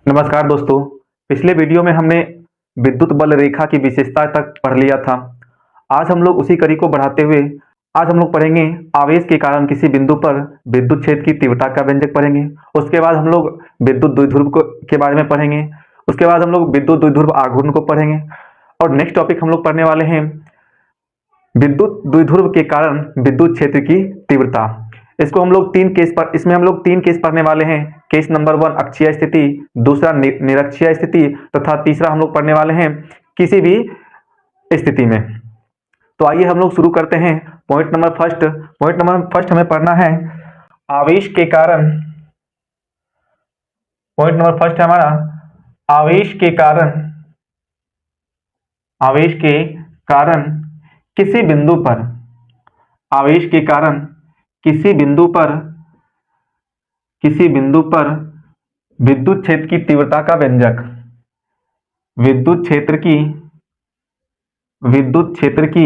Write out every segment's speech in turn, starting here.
नमस्कार दोस्तों। पिछले वीडियो में हमने विद्युत बल रेखा की विशेषता तक पढ़ लिया था। आज हम लोग उसी कड़ी को बढ़ाते हुए आज हम लोग पढ़ेंगे आवेश के कारण किसी बिंदु पर विद्युत क्षेत्र की तीव्रता का व्यंजक पढ़ेंगे। उसके बाद हम लोग विद्युत द्विध्रुव के बारे में पढ़ेंगे। उसके बाद हम लोग विद्युत द्विध्रुव आघूर्ण को पढ़ेंगे और नेक्स्ट टॉपिक हम लोग पढ़ने वाले हैं विद्युत द्विध्रुव के कारण विद्युत क्षेत्र की तीव्रता। इसको हम लोग इसमें हम लोग तीन केस पढ़ने वाले हैं। केस नंबर 1 अक्षीय स्थिति, दूसरा निरक्षीय स्थिति तथा तीसरा हम लोग पढ़ने वाले हैं किसी भी स्थिति में। तो आइए हम लोग शुरू करते हैं। पॉइंट नंबर फर्स्ट हमें पढ़ना है आवेश के कारण। पॉइंट नंबर फर्स्ट है हमारा आवेश के कारण किसी बिंदु पर विद्युत क्षेत्र की तीव्रता का व्यंजक। विद्युत क्षेत्र की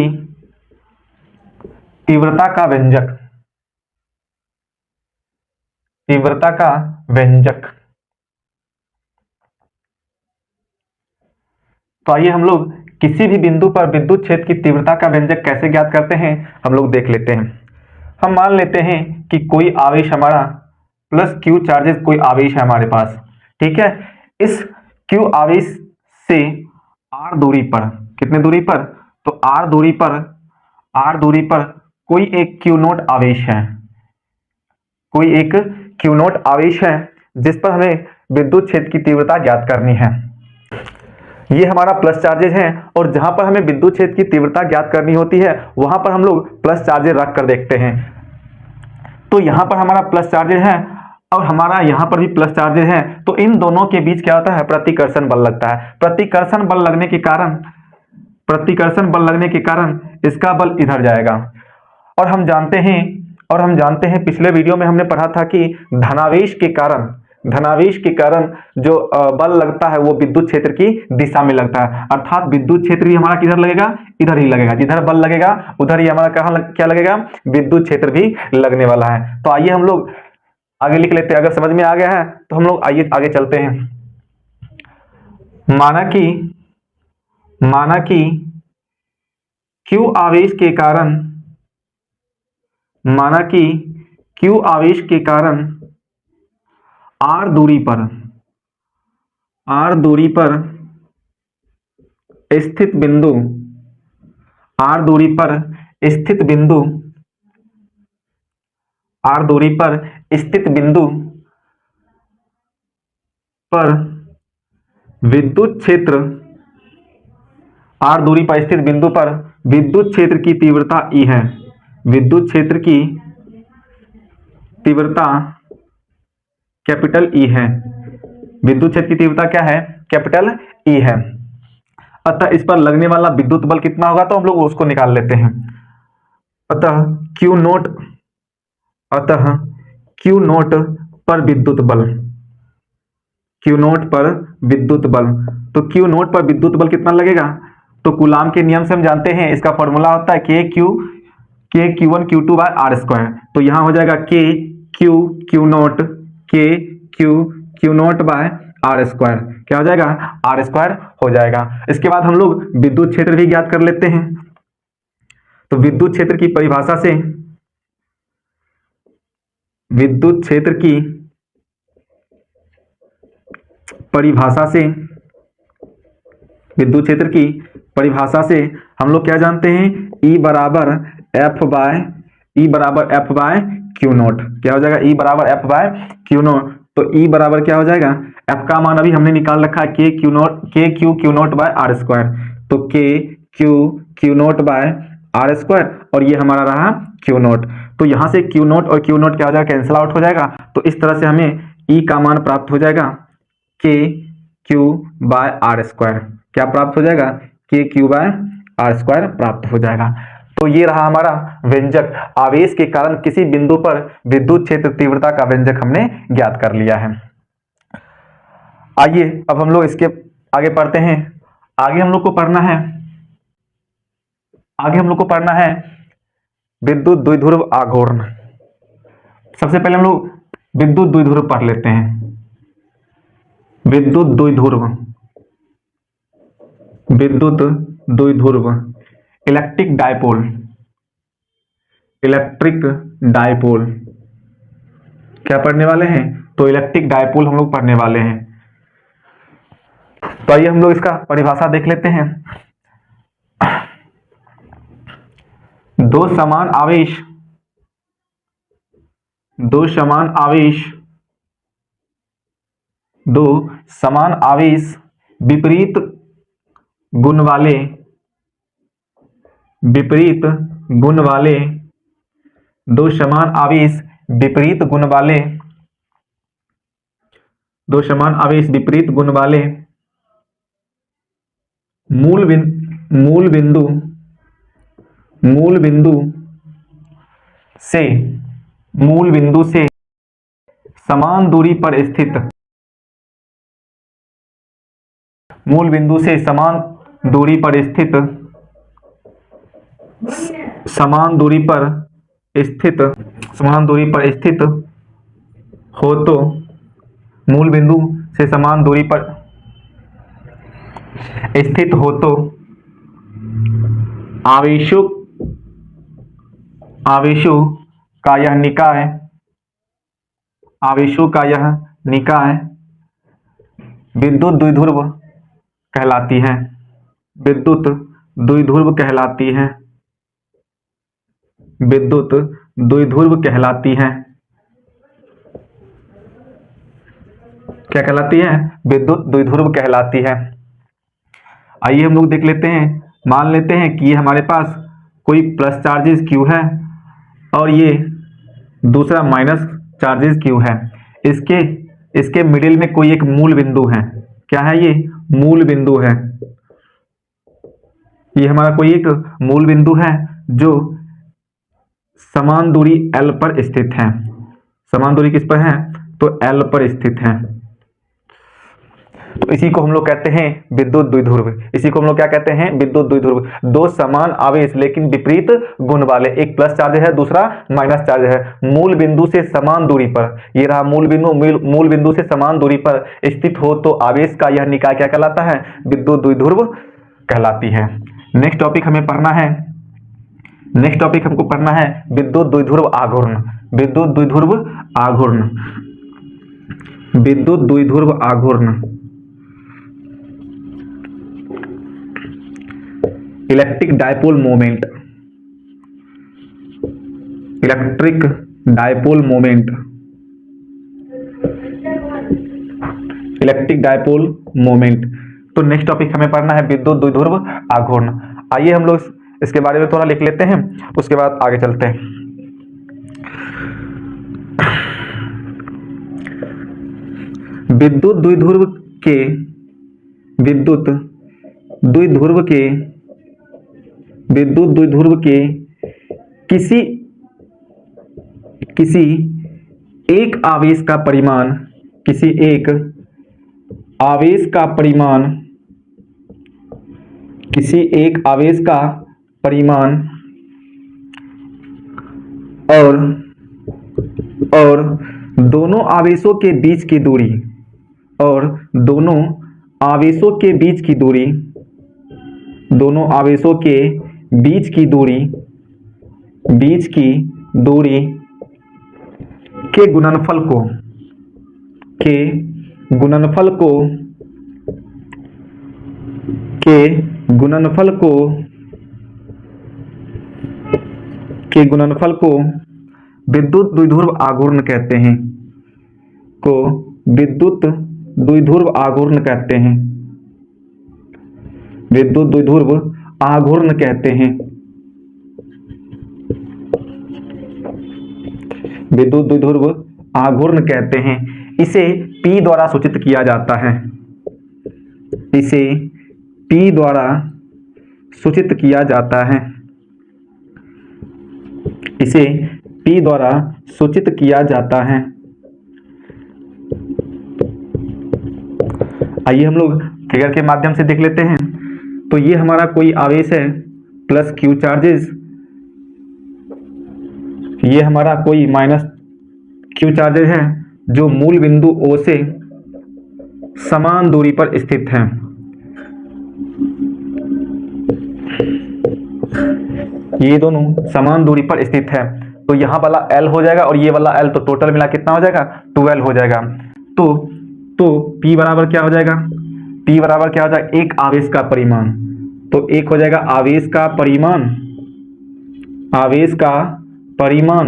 तीव्रता का व्यंजक। तो आइए हम लोग किसी भी बिंदु पर विद्युत क्षेत्र की तीव्रता का व्यंजक कैसे ज्ञात करते हैं हम लोग देख लेते हैं। हम मान लेते हैं कि कोई आवेश हमारा प्लस क्यू चार्जेस कोई आवेश है हमारे पास, ठीक है। इस क्यू आवेश से आर दूरी पर, कितने दूरी पर, तो आर दूरी पर कोई एक क्यू नोट आवेश है जिस पर हमें विद्युत क्षेत्र की तीव्रता ज्ञात करनी है। ये हमारा प्लस चार्जेज है और जहां पर हमें विद्युत क्षेत्र की तीव्रता ज्ञात करनी होती है वहां पर हम लोग प्लस चार्जेज रख कर देखते हैं। तो यहां पर हमारा प्लस चार्जेज है और हमारा यहां पर भी प्लस चार्जेज है, तो इन दोनों के बीच क्या होता है, प्रतिकर्षण बल लगता है। प्रतिकर्षण बल लगने के कारण इसका बल इधर जाएगा। और हम जानते हैं पिछले वीडियो में हमने पढ़ा था कि धनावेश के कारण जो बल लगता है वो विद्युत क्षेत्र की दिशा में लगता है। अर्थात विद्युत क्षेत्र भी हमारा किधर लगेगा, इधर ही लगेगा। जिधर बल लगेगा उधर ही हमारा क्या लगेगा, विद्युत क्षेत्र भी लगने वाला है। तो आइए हम लोग आगे लिख लेते हैं। अगर समझ में आ गया है तो हम लोग आइए आगे चलते हैं। माना कि क्यू आवेश के कारण आर दूरी पर स्थित बिंदु पर विद्युत क्षेत्र विद्युत क्षेत्र की तीव्रता ई है। विद्युत क्षेत्र की तीव्रता कैपिटल ई है। विद्युत क्षेत्र की तीव्रता क्या है, कैपिटल ई है। अतः इस पर लगने वाला विद्युत बल कितना होगा तो हम लोग उसको निकाल लेते हैं। अतः क्यू नोट पर विद्युत बल, तो क्यू नोट पर विद्युत बल कितना लगेगा, तो कूलाम के नियम से हम जानते हैं इसका फॉर्मूला होता है K q one q two by r square. तो यहां हो जाएगा K q naught by r square. क्या हो जाएगा, आर स्क्वायर हो जाएगा। इसके बाद हम लोग विद्युत क्षेत्र भी ज्ञात कर लेते हैं। तो विद्युत क्षेत्र की परिभाषा से हम लोग क्या जानते हैं, E बराबर एफ बाय क्यू नोट। क्या हो जाएगा, E बराबर एफ बाय क्यू नोट। तो E बराबर क्या हो जाएगा, एफ का मान अभी हमने निकाल रखा है K q naught by r square. तो K q naught by r square और ये हमारा रहा क्यू नोट। तो यहां से क्यू नोट और क्यू नोट क्या हो जाएगा, कैंसिल आउट हो जाएगा। तो इस तरह से हमें E का मान प्राप्त हो जाएगा K Q by r square. क्या प्राप्त हो जाएगा, K Q by r square प्राप्त हो जाएगा। तो ये रहा हमारा व्यंजक। आवेश के कारण किसी बिंदु पर विद्युत क्षेत्र तीव्रता का व्यंजक हमने ज्ञात कर लिया है। आइए अब हम लोग इसके आगे पढ़ते हैं। आगे हम लोग को पढ़ना है विद्युत द्विध्रुव आघूर्ण। सबसे पहले हम लोग विद्युत द्विध्रुव पढ़ लेते हैं। विद्युत द्विध्रुव, विद्युत द्विध्रुव, इलेक्ट्रिक डायपोल, इलेक्ट्रिक डायपोल। क्या पढ़ने वाले हैं? तो इलेक्ट्रिक डायपोल हम लोग पढ़ने वाले हैं। तो आइए हम लोग इसका परिभाषा देख लेते हैं। दो समान आवेश, दो समान आवेश, दो समान आवेश विपरीत गुण वाले, विपरीत गुण वाले, दो समान आवेश विपरीत गुण वाले, दो समान आवेश विपरीत गुण वाले मूल बिंदु से, मूल बिंदु से समान दूरी पर स्थित, मूल बिंदु से समान दूरी पर स्थित, समान दूरी पर स्थित, समान दूरी पर स्थित हो तो, मूल बिंदु से समान दूरी पर स्थित हो तो आवेशों का यह निकाय, आवेशों का यह निकाय विद्युत द्विध्रुव कहलाती है, विद्युत द्विध्रुव कहलाती है, विद्युत द्विध्रुव कहलाती है। क्या कहलाती है? विद्युत द्विध्रुव कहलाती है। आइए हम लोग देख लेते हैं। मान लेते हैं कि ये हमारे पास कोई प्लस चार्जेस Q है और ये दूसरा माइनस चार्जेस Q है। इसके मिडिल में कोई एक मूल बिंदु है। क्या है ये? मूल बिंदु है। ये हमारा कोई एक मूल बिंदु है जो समान दूरी L पर स्थित है। समान दूरी किस पर है? तो L पर स्थित है। तो इसी को हम लोग कहते हैं विद्युत द्विध्रुव। इसी को हम लोग क्या कहते हैं? विद्युत द्विध्रुव। दो समान आवेश लेकिन विपरीत गुण वाले, एक प्लस चार्ज है दूसरा माइनस चार्ज है, मूल बिंदु से समान दूरी पर, ये रहा मूल बिंदु, मूल बिंदु से समान दूरी पर स्थित हो तो आवेश का यह निकाय क्या कहलाता है? विद्युत द्विध्रुव कहलाती है। नेक्स्ट टॉपिक हमें पढ़ना है, नेक्स्ट टॉपिक हमको पढ़ना है विद्युत द्विध्रुव आघूर्ण। विद्युत द्विध्रुव आघूर्ण, विद्युत द्विध्रुव आघूर्ण, electric dipole moment, electric dipole moment, electric dipole moment. तो नेक्स्ट टॉपिक हमें पढ़ना है विद्युत द्विध्रुव आघूर्ण। आइए हम लोग इसके बारे में थोड़ा लिख लेते हैं, उसके बाद आगे चलते हैं। विद्युत द्विध्रुव के, विद्युत द्विध्रुव के, विद्युत द्विध्रुव के किसी एक आवेश का परिमाण, किसी एक आवेश का परिमाण, किसी एक आवेश का परिमाण और दोनों आवेशों के बीच की दूरी, और दोनों आवेशों के बीच की दूरी, दोनों आवेशों के बीच की दूरी, बीच की दूरी के गुणनफल को, के गुणनफल को, के गुणनफल को, के गुणनफल को विद्युत द्विध्रुव आघूर्ण कहते हैं, को विद्युत द्विध्रुव आघूर्ण कहते हैं, विद्युत द्विध्रुव आघूर्ण कहते हैं, विद्युत द्विध्रुव आघूर्ण कहते हैं। इसे P द्वारा सूचित किया जाता है, इसे P द्वारा सूचित किया जाता है, इसे P द्वारा सूचित किया जाता है। आइए हम लोग फिगर के माध्यम से देख लेते हैं। तो ये हमारा कोई आवेश है प्लस Q चार्जेस, ये हमारा कोई माइनस Q चार्जेस है जो मूल बिंदु O से समान दूरी पर स्थित हैं। ये दोनों समान दूरी पर स्थित है, तो यहाँ वाला L हो जाएगा और ये वाला L, तो टोटल मिला कितना हो जाएगा 12 हो जाएगा। तो P बराबर क्या हो जाएगा, P बराबर क्या हो जाएगा, एक आवेश का परिमाण, तो एक हो जाएगा आवेश का परिमाण, आवेश का परिमाण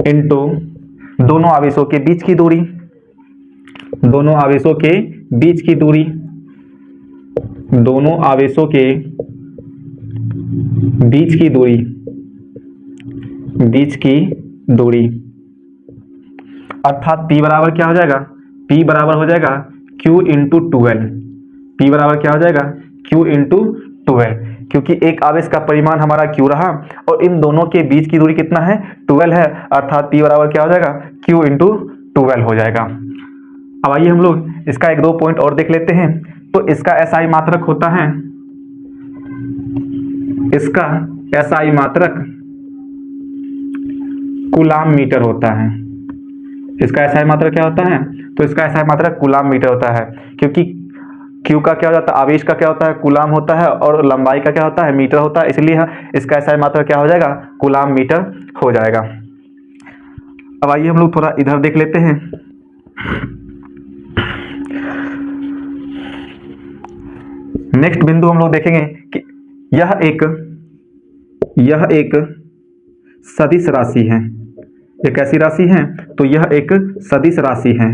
इनटू दोनों आवेशों के बीच की दूरी, दोनों आवेशों के बीच की दूरी, दोनों आवेशों के बीच की दूरी, बीच की दूरी, अर्थात P बराबर क्या हो जाएगा, P बराबर हो जाएगा Q इंटू 12। P बराबर क्या हो जाएगा, Q इंटू 12, क्योंकि एक आवेश का परिमाण हमारा Q रहा और इन दोनों के बीच की दूरी कितना है, 12 है, अर्थात P बराबर क्या हो जाएगा, Q इंटू 12 हो जाएगा। अब आइए हम लोग इसका एक दो पॉइंट और देख लेते हैं। तो इसका SI मात्रक होता है, इसका SI मात्रक कूलाम मीटर होता है। इसका SI मात्रक क्या होता है, तो इसका SI मात्रक कूलाम मीटर होता है, क्योंकि Q का क्या हो जाता है, आवेश का क्या होता है, कूलाम होता है, और लंबाई का क्या होता है, मीटर होता है, इसलिए इसका SI मात्रक क्या हो जाएगा, कूलाम मीटर हो जाएगा। अब आइए हम लोग थोड़ा इधर देख लेते हैं। नेक्स्ट बिंदु हम लोग देखेंगे कि यह एक सदिश राशि है। यह कैसी राशि है, तो यह एक सदिश राशि है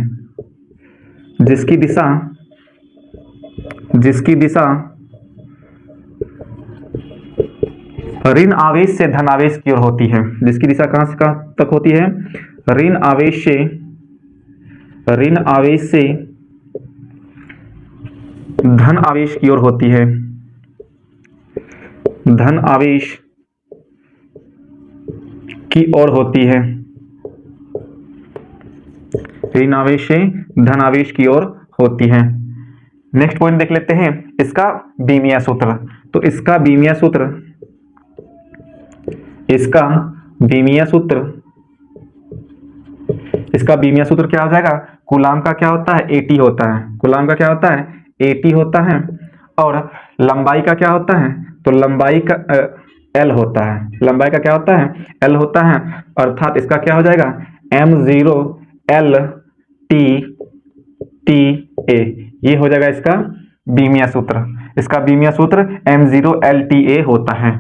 जिसकी दिशा ऋण आवेश से धन आवेश की ओर होती है। जिसकी दिशा कहां से कहां तक होती है, ऋण आवेश से धन आवेश की ओर होती है, धन आवेश की ओर होती है, ऋण आवेश से धन आवेश की ओर होती है। नेक्स्ट पॉइंट देख लेते हैं, इसका बीमीय सूत्र। तो इसका बीमीय सूत्र क्या हो जाएगा, कूलाम का क्या होता है, AT होता है, कूलाम का क्या होता है, AT होता है, और लंबाई का क्या होता है, तो लंबाई का L होता है, लंबाई का क्या होता है, L होता है, अर्थात इसका क्या हो जाएगा, M0LTA, ये हो जाएगा इसका बीमीय सूत्र। इसका बीमीय सूत्र M0LTA होता है,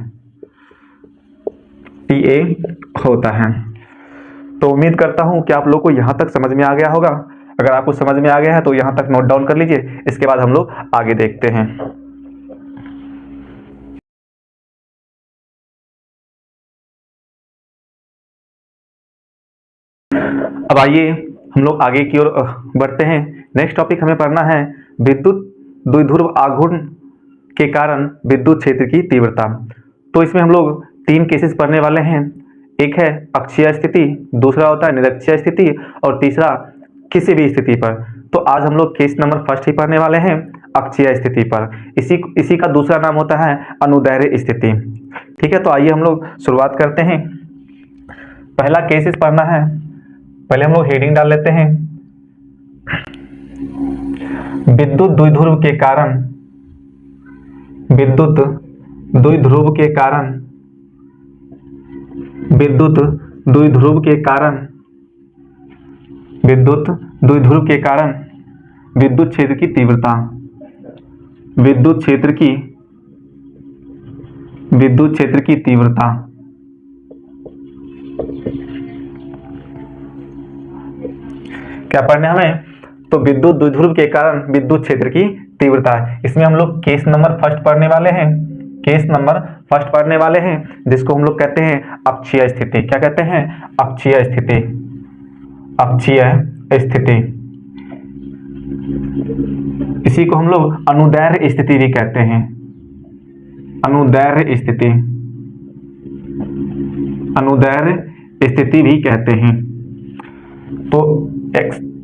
TA होता है। तो उम्मीद करता हूं कि आप लोग को यहां तक समझ में आ गया होगा। अगर आपको समझ में आ गया है तो यहां तक नोट डाउन कर लीजिए, इसके बाद हम लोग आगे देखते हैं। अब आइए हम लोग आगे की ओर बढ़ते हैं। नेक्स्ट टॉपिक हमें पढ़ना है विद्युत द्विध्रुव आघूर्ण के कारण विद्युत क्षेत्र की तीव्रता। तो इसमें हम लोग 3 केसेस पढ़ने वाले हैं। एक है अक्षीय स्थिति, दूसरा होता है निरक्षीय स्थिति, और तीसरा किसी भी स्थिति पर। तो आज हम लोग केस नंबर फर्स्ट ही पढ़ने वाले हैं, अक्षीय स्थिति पर। इसी का दूसरा नाम होता है अनुदैर्ध्य स्थिति। ठीक है, तो आइए हम लोग शुरुआत करते हैं। पहला केसेस पढ़ना है, पहले हम लोग हेडिंग डाल लेते हैं, विद्युत द्विध्रुव के कारण, विद्युत द्विध्रुव के कारण, विद्युत द्विध्रुव के कारण, विद्युत द्विध्रुव के कारण विद्युत क्षेत्र की तीव्रता, विद्युत क्षेत्र की तीव्रता। क्या पढ़ना है हमें, तो विद्युत द्विध्रुव के कारण विद्युत क्षेत्र की तीव्रता। इसमें हम लोग केस नंबर फर्स्ट पढ़ने वाले हैं, केस नंबर फर्स्ट पढ़ने वाले हैं, जिसको हम लोग कहते हैं अक्षीय स्थिति। क्या कहते हैं, अक्षीय स्थिति, अक्षीय स्थिति। इसी को हम लोग अनुदैर्ध्य स्थिति भी कहते हैं, अनुदैर्ध्य स्थिति, अनुदैर्ध्य स्थिति भी कहते हैं। तो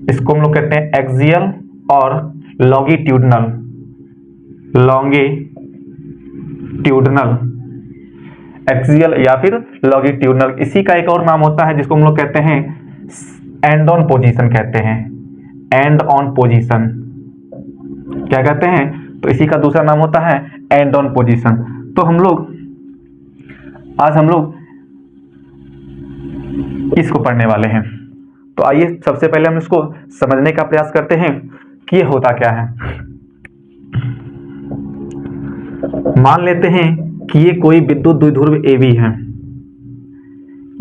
इसको हम लोग कहते हैं एक्सियल और लॉन्गिट्यूडनल, लॉन्गिट्यूडनल, एक्सियल या फिर लॉन्गिट्यूडनल। इसी का एक और नाम होता है जिसको हम लोग कहते हैं एंड ऑन पोजीशन कहते हैं, एंड ऑन पोजीशन। क्या कहते हैं? तो इसी का दूसरा नाम होता है एंड ऑन पोजीशन। तो आज हम लोग इसको पढ़ने वाले हैं। तो आइए सबसे पहले हम इसको समझने का प्रयास करते हैं कि ये होता क्या है। मान लेते हैं कि ये कोई विद्युत द्विध्रुव AB है।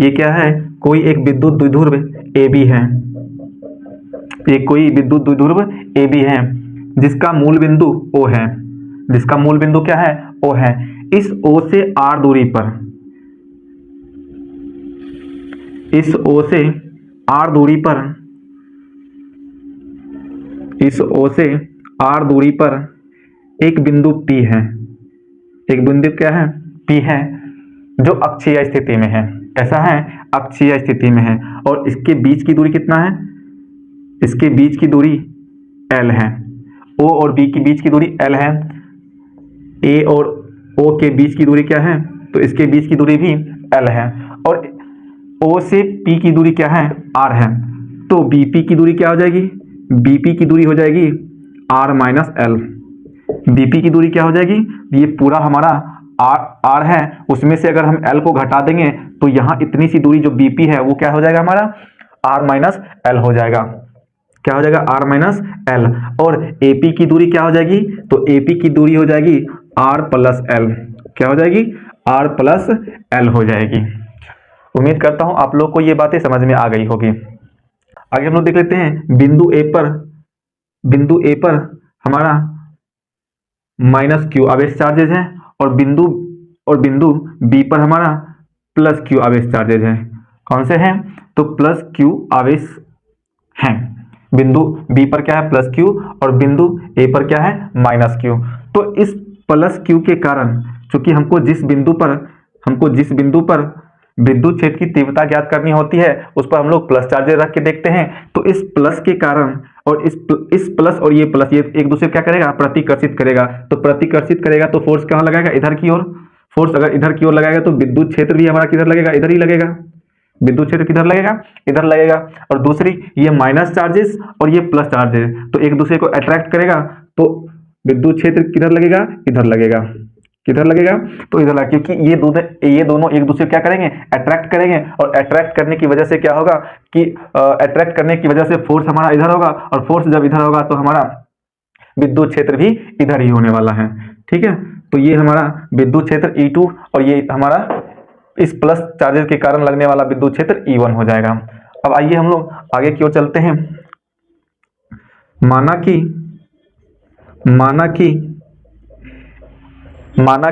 ये क्या है? कोई एक विद्युत द्विध्रुव AB है। ये कोई विद्युत द्विध्रुव AB है जिसका मूल बिंदु O है। जिसका मूल बिंदु क्या है? O है। इस O से R दूरी पर, इस O से R दूरी पर, इस O से R दूरी पर एक बिंदु P है। एक बिंदु क्या है? P है, जो अक्षीय स्थिति में है। कैसा है? अक्षीय स्थिति में है। और इसके बीच की दूरी कितना है? इसके बीच की दूरी L है। O और B के बीच की दूरी L है। A और O के बीच की दूरी क्या है? तो इसके बीच की दूरी भी L है। और O से P की दूरी क्या है? R है। तो BP की दूरी क्या हो जाएगी? BP की दूरी हो जाएगी R माइनस L। BP की दूरी क्या हो जाएगी? ये पूरा हमारा R है, उसमें से अगर हम L को घटा देंगे तो यहाँ इतनी सी दूरी जो BP है वो क्या हो जाएगा? हमारा R माइनस L हो जाएगा। क्या हो जाएगा? R minus L। और AP की दूरी क्या हो जाएगी? तो AP की दूरी हो जाएगी R प्लस L। क्या हो जाएगी? R प्लस L हो जाएगी। उम्मीद करता हूं आप लोग को ये बातें समझ में आ गई होगी। आगे हम लोग देख लेते हैं बिंदु ए पर हमारा माइनस Q आवेश चार्जेज है और बिंदु B पर हमारा प्लस Q आवेश चार्जेज है। कौन से हैं? तो प्लस Q आवेश हैं। बिंदु B पर क्या है? प्लस Q और बिंदु A पर क्या है? Minus Q। तो इस प्लस Q के कारण, चूंकि हमको जिस बिंदु पर विद्युत क्षेत्र की तीव्रता ज्ञात करनी होती है उस पर हम लोग प्लस चार्जेस रख के देखते हैं। तो इस प्लस के कारण और इस प्लस और ये प्लस, ये एक दूसरे क्या करेगा? प्रतिकर्षित करेगा। तो प्रतिकर्षित करेगा तो फोर्स कहाँ लगाएगा? इधर की ओर। फोर्स अगर इधर की ओर लगाएगा तो विद्युत क्षेत्र भी हमारा किधर लगेगा? इधर ही लगेगा। विद्युत क्षेत्र किधर लगेगा? इधर लगेगा। और दूसरी, ये माइनस चार्जेस और ये प्लस चार्जेस तो एक दूसरे को अट्रैक्ट करेगा। तो विद्युत क्षेत्र किधर लगेगा? इधर लगेगा। किधर लगेगा? तो इधर लगेगा, क्योंकि ये दोनों एक दूसरे को क्या करेंगे? अट्रैक्ट करेंगे। और अट्रैक्ट करने की वजह से क्या होगा कि अट्रैक्ट करने की वजह से फोर्स हमारा इधर होगा, और फोर्स जब इधर होगा तो हमारा विद्युत क्षेत्र भी इधर ही होने वाला है। ठीक है, तो ये हमारा विद्युत क्षेत्र E2 और ये हमारा इस प्लस चार्जेस के कारण लगने वाला विद्युत क्षेत्र E1 हो जाएगा। अब आइए हम लोग आगे की ओर चलते हैं। माना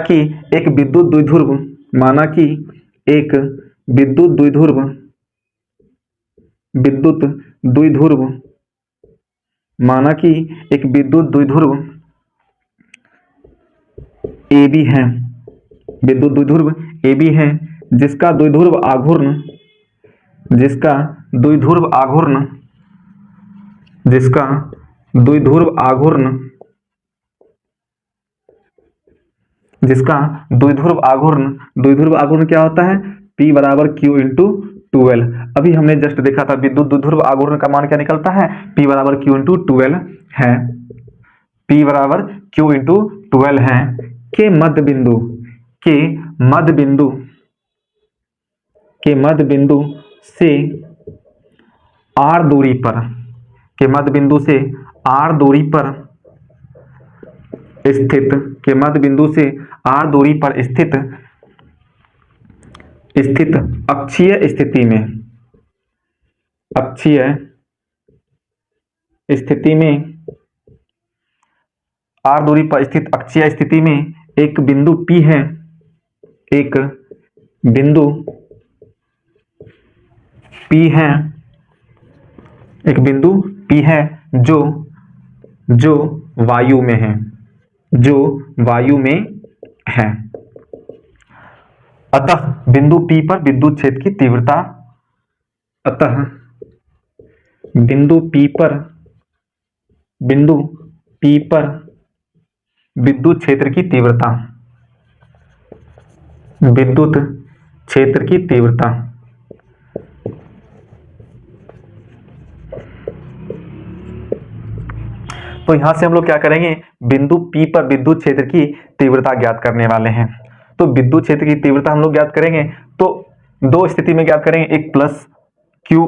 कि एक विद्युत द्विध्रुव, माना कि एक विद्युत द्विध्रुव माना कि एक विद्युत द्विध्रुव AB है, विद्युत द्विध्रुव AB है जिसका द्विध्रुव आघूर्ण क्या होता है? P बराबर Q इंटू 12। अभी हमने जस्ट देखा था विद्युत द्विध्रुव आघूर्ण का मान क्या निकलता है? P बराबर Q इंटू 12 है। P बराबर Q इंटू 12 है। के मध्य बिंदु से R दूरी पर, के मध्य बिंदु से R दूरी पर स्थित अक्षीय स्थिति में R दूरी पर स्थित अक्षीय स्थिति में एक बिंदु P है, जो वायु में है। अतः बिंदु P पर विद्युत क्षेत्र की तीव्रता, बिंदु P पर विद्युत क्षेत्र की तीव्रता, तो यहाँ से हम लोग क्या करेंगे, बिंदु P पर विद्युत क्षेत्र की तीव्रता ज्ञात करने वाले हैं। तो विद्युत क्षेत्र की तीव्रता हम लोग ज्ञात करेंगे तो दो स्थिति में ज्ञात करेंगे, एक प्लस क्यू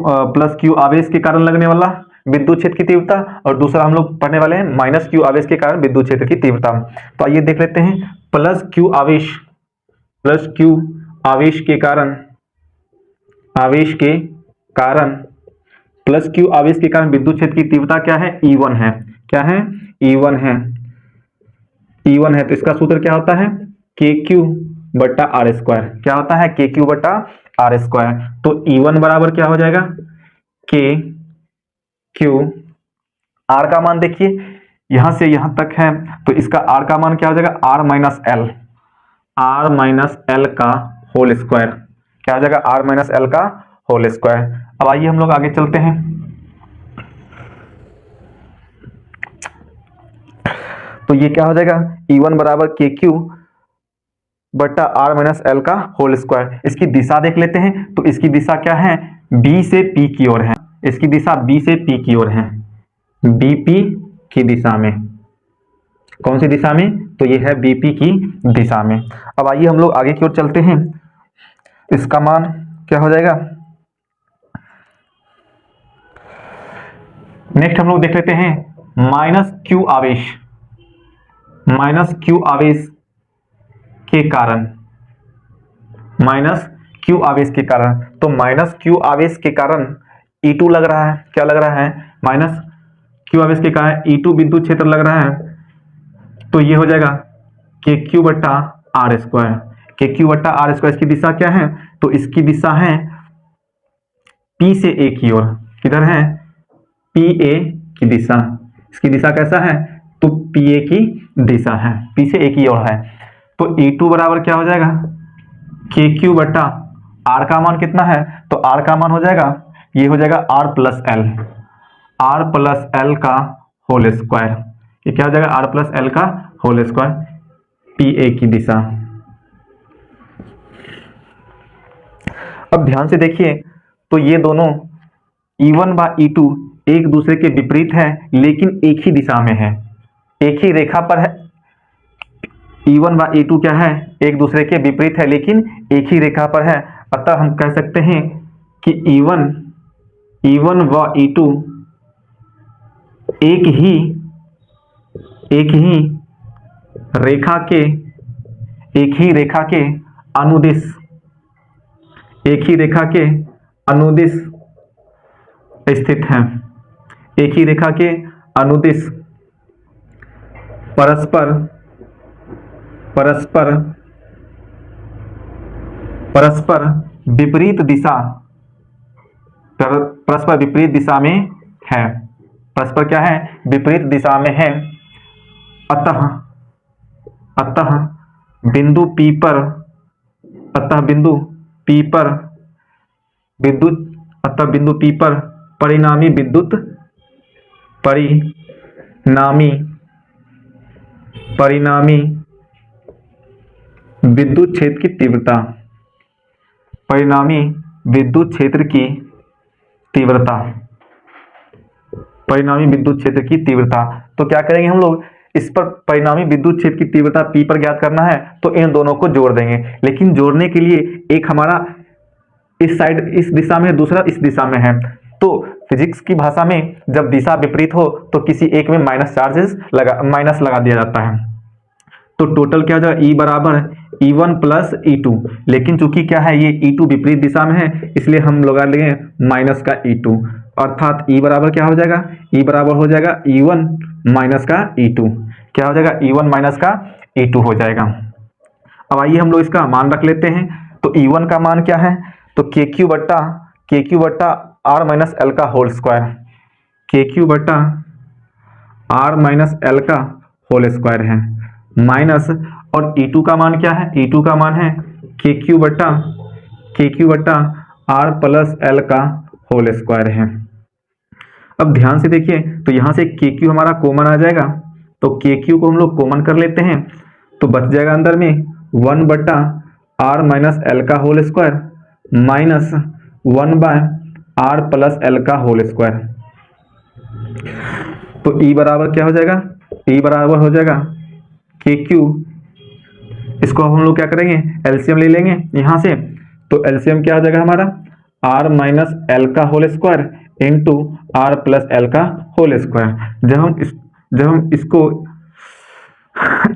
आवेश के कारण लगने वाला विद्युत क्षेत्र की तीव्रता, और दूसरा हम लोग पढ़ने वाले हैं माइनस क्यू आवेश के कारण विद्युत क्षेत्र की तीव्रता। तो आइए देख लेते हैं, प्लस क्यू आवेश के कारण विद्युत क्षेत्र की तीव्रता क्या है, E1 है। क्या है, E1 है। E1 है तो इसका सूत्र क्या होता है, KQ बटा आर स्क्वायर। क्या होता है, KQ बटा आर स्क्वायर। तो E1 बराबर क्या हो जाएगा, KQ। R का मान देखिए यहां से यहां तक है तो इसका R का मान क्या हो जाएगा, R माइनस L का होल स्क्वायर। क्या हो जाएगा, R माइनस L का होल स्क्वायर। अब आइए हम लोग आगे चलते हैं। तो ये क्या हो जाएगा, E1 बराबर KQ बटा R माइनस L का होल स्क्वायर। इसकी दिशा देख लेते हैं, तो इसकी दिशा क्या है, B से P की ओर है। इसकी दिशा B से P की ओर है, BP की दिशा में। कौन सी दिशा में, तो ये है BP की दिशा में। अब आइए हम लोग आगे की ओर चलते हैं, इसका मान क्या हो जाएगा, नेक्स्ट हम लोग देख लेते हैं माइनस क्यू आवेश के कारण, तो माइनस क्यू आवेश के कारण E2 लग रहा है। क्या लग रहा है, माइनस क्यू आवेश के कारण E2 विद्युत क्षेत्र लग रहा है। तो ये हो जाएगा KQ बट्टा आर स्क्वायर। KQ बट्टा आर स्क्वायर, इसकी दिशा क्या है, तो इसकी दिशा है P से A की ओर। किधर है, PA की दिशा। इसकी दिशा कैसा है, तो PA की दिशा है, P से A की ओर है। तो E2 बराबर क्या हो जाएगा, KQ बट्टा R का मान कितना है, तो R का मान हो जाएगा, ये हो जाएगा R प्लस L का होल स्क्वायर। ये क्या हो जाएगा, R प्लस L का होल स्क्वायर, PA की दिशा। अब ध्यान से देखिए, तो ये दोनों E1 व E2 एक दूसरे के विपरीत है लेकिन एक ही दिशा में है, एक ही रेखा पर है। E1 व E2 क्या है, एक दूसरे के विपरीत है लेकिन एक ही रेखा पर है। अतः हम कह सकते हैं कि E1 व E2 एक ही रेखा के अनुदिश स्थित हैं। एक ही रेखा के अनुदिश परस्पर विपरीत दिशा में है। परस्पर क्या है, विपरीत दिशा में है। अतः बिंदु P पर परिणामी विद्युत क्षेत्र की तीव्रता, तो क्या करेंगे हम लोग, इस पर परिणामी विद्युत क्षेत्र की तीव्रता P पर ज्ञात करना है तो इन दोनों को जोड़ देंगे। लेकिन जोड़ने के लिए एक हमारा इस साइड इस दिशा में, दूसरा इस दिशा में है। तो फिजिक्स की भाषा में जब दिशा विपरीत हो तो किसी एक में माइनस लगा दिया जाता है। तो टोटल क्या हो जाएगा, E बराबर E1 प्लस E2। लेकिन चूंकि क्या है, ये E2 विपरीत दिशा में है इसलिए हम लगा लेंगे माइनस का E2, अर्थात E बराबर क्या हो जाएगा, E बराबर हो जाएगा E1 माइनस का E2। क्या हो जाएगा, E1 माइनस का E2 हो जाएगा। अब आइए हम लोग इसका मान रख लेते हैं। तो E1 का मान क्या है, तो KQ बट्टा R माइनस L का होल स्क्वायर। KQ बट्टा R माइनस L का होल स्क्वायर है, माइनस, और E2 का मान क्या है, E2 का मान है KQ बट्टा R प्लस L का होल स्क्वायर है। अब ध्यान से देखिए, तो यहाँ से KQ हमारा कॉमन आ जाएगा, तो KQ को हम लोग कॉमन कर लेते हैं तो बच जाएगा अंदर में 1 बट्टा R माइनस L का whole square minus 1 by R plus L का होल स्क्वायर। तो E बराबर क्या हो जाएगा, E बराबर हो जाएगा के क्यू। इसको हम लोग क्या करेंगे, एलसीएम ले लेंगे यहाँ से। तो एलसीएम क्या हो जाएगा हमारा, आर माइनस एल का whole square into r plus l का होल स्क्वायर। जब हम इसको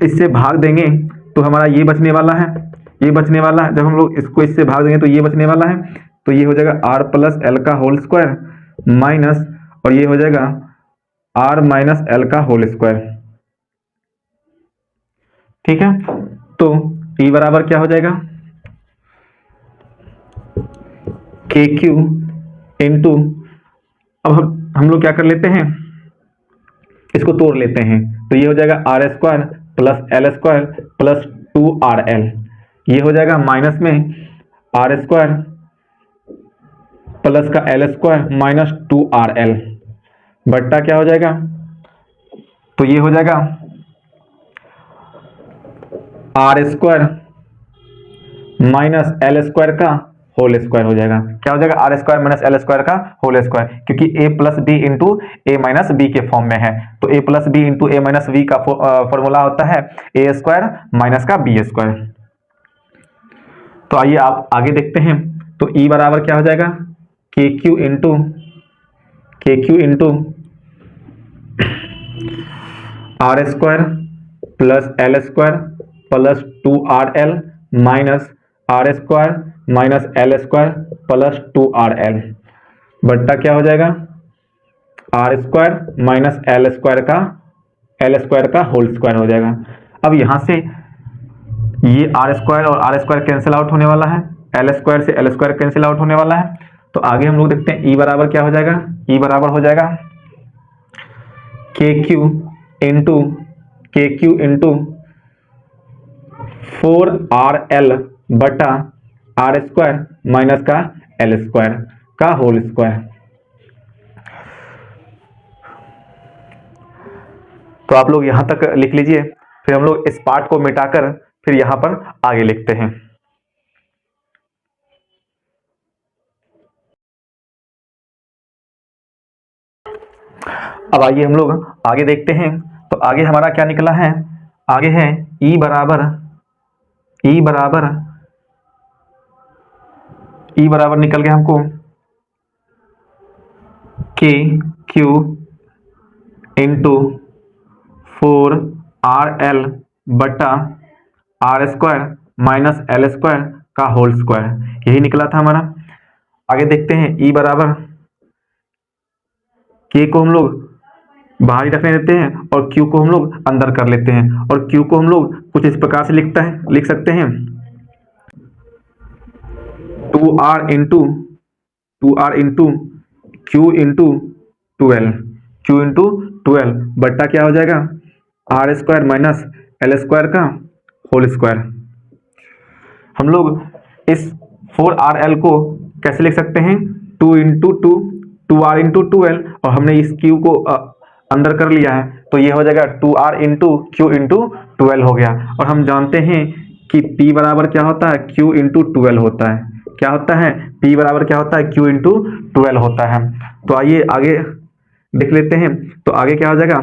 इससे भाग देंगे तो हमारा ये बचने वाला है, ये बचने वाला है। जब हम लोग इसको इससे भाग देंगे तो ये बचने वाला है। तो ये हो जाएगा आर प्लस एल का होल स्क्वायर माइनस, और ये हो जाएगा आर माइनस एल का होल स्क्वायर। ठीक है, तो E बराबर क्या हो जाएगा, के क्यू इंटू, अब हम लोग क्या कर लेते हैं, इसको तोड़ लेते हैं। तो ये हो जाएगा r square plus l square plus 2RL। ये हो जाएगा माइनस में आर स्क्वायर प्लस का एल स्क्वायर माइनस 2RL बट्टा क्या हो जाएगा, तो ये हो जाएगा r square minus l square का होल स्क्वायर हो जाएगा। क्या हो जाएगा, r square minus l square का होल स्क्वायर, क्योंकि a plus b into a minus b के फॉर्म में है। तो a plus b into a minus B का फॉर्मूला होता है ए स्क्वायर माइनस का बी स्क्वायर। तो आइए आप आगे देखते हैं। तो ई बराबर क्या हो जाएगा, K q into r square plus l square plus 2RL minus r square minus l square plus 2RL बट्टा क्या हो जाएगा, r square minus l square का होल स्क्वायर हो जाएगा। अब यहां से ये आर स्क्वायर और आर स्क्वायर कैंसिल आउट होने वाला है, एल स्क्वायर से एल स्क्वायर कैंसिल आउट होने वाला है। तो आगे हम लोग देखते हैं ई बराबर क्या हो जाएगा, ई बराबर हो जाएगा के क्यू इंटू 4RL बटा आर स्क्वायर माइनस का एल स्क्वायर का होल स्क्वायर। तो आप लोग यहां तक लिख लीजिए, फिर हम लोग इस पार्ट को मिटाकर फिर यहां पर आगे लिखते हैं। अब आइए हम लोग आगे देखते हैं। तो आगे हमारा क्या निकला है, आगे है ई बराबर निकल गया हमको के क्यू इंटू 4RL बटा r square minus l square का होल स्क्वायर, यही निकला था हमारा। आगे देखते हैं ई बराबर, के को हम लोग बाहर ही रखने देते हैं और क्यू को हम लोग अंदर कर लेते हैं, और क्यू को हम लोग कुछ इस प्रकार से लिख सकते हैं 2R इंटू क्यू इंटू 12 बट्टा क्या हो जाएगा, r square minus l square का होल स्क्वायर। हम लोग इस 4RL को कैसे लिख सकते हैं, 2 इंटू 2R इंटू 12, और हमने इस क्यू को अंदर कर लिया है, तो ये हो जाएगा 2R इंटू क्यू इंटू 12 हो गया। और हम जानते हैं कि P बराबर क्या होता है, Q इंटू 12 होता है। क्या होता है, P बराबर क्या होता है, Q इंटू 12 होता है। तो आइए आगे देख लेते हैं। तो आगे क्या हो जाएगा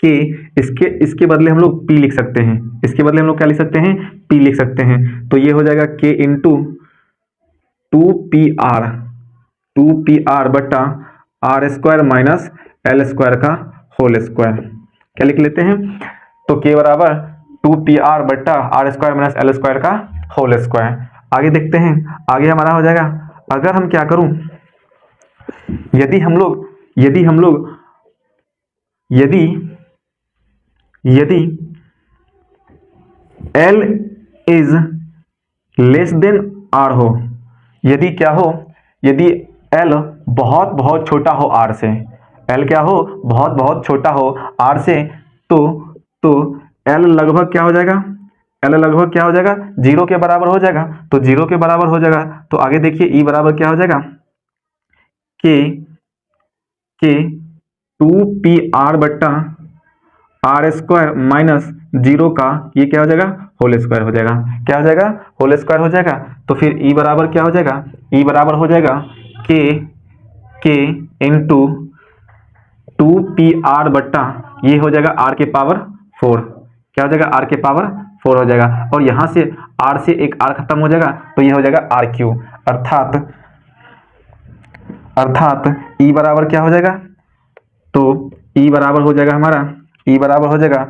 कि इसके बदले हम लोग P लिख सकते हैं, इसके बदले हम लोग क्या लिख सकते हैं, P लिख सकते हैं। तो ये हो जाएगा K इंटू 2PR बटा r square minus l square का होल स्क्वायर। क्या लिख लेते हैं, तो K बराबर 2PR बट्टा r square minus l square का होल स्क्वायर। आगे देखते हैं, आगे हमारा हो जाएगा, अगर हम क्या करूं, यदि L is less than R हो, यदि क्या हो, यदि L बहुत बहुत छोटा हो R से, L क्या हो, बहुत बहुत छोटा हो R से, तो L लगभग क्या हो जाएगा, L लगभग क्या हो जाएगा, 0 के बराबर हो जाएगा। तो 0 के बराबर हो जाएगा, तो आगे देखिए E बराबर क्या हो जाएगा, के 2PR बट्टा आर स्क्वायर माइनस 0 का ये क्या हो जाएगा, होल स्क्वायर हो जाएगा। क्या हो जाएगा, होल स्क्वायर हो जाएगा। तो फिर E बराबर क्या हो जाएगा, E बराबर हो जाएगा के इंटू 2pr बट्टा ये हो जाएगा r के पावर 4, क्या हो जाएगा r के पावर 4 हो जाएगा, और यहाँ से r से एक r खत्म हो जाएगा तो ये हो जाएगा r3, अर्थात E बराबर क्या हो जाएगा, तो E बराबर हो जाएगा हमारा, E बराबर हो जाएगा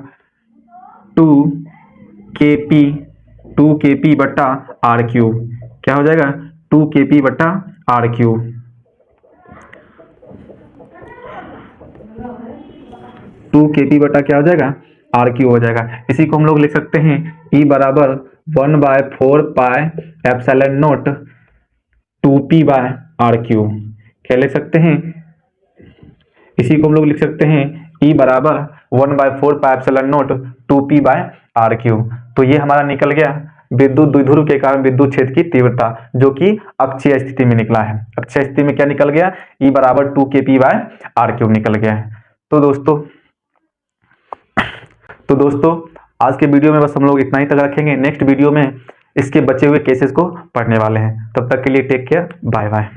2kp बट्टा r3, क्या हो जाएगा 2kp बट्टा r3, 2kp बटा क्या हो जाएगा r3 हो जाएगा। इसी को हम लोग लिख सकते हैं E बराबर 1/4 pi epsilon not 2p bye r3, क्या लिख सकते हैं, इसी को हम लोग लिख सकते हैं E बराबर 1/4 pi epsilon not 2p bye r3। तो ये हमारा निकल गया विद्युत द्विध्रुव के कारण विद्युत क्षेत्र की तीव्रता, जो कि अक्षीय स्थिति में निकला है। अक्षीय स्थिति में क्या निकल गया, E बराबर 2kp बाय r3 निकल गया है। तो दोस्तों आज के वीडियो में बस हम लोग इतना ही तक रखेंगे। नेक्स्ट वीडियो में इसके बचे हुए केसेस को पढ़ने वाले हैं। तब तक के लिए टेक केयर, बाय बाय।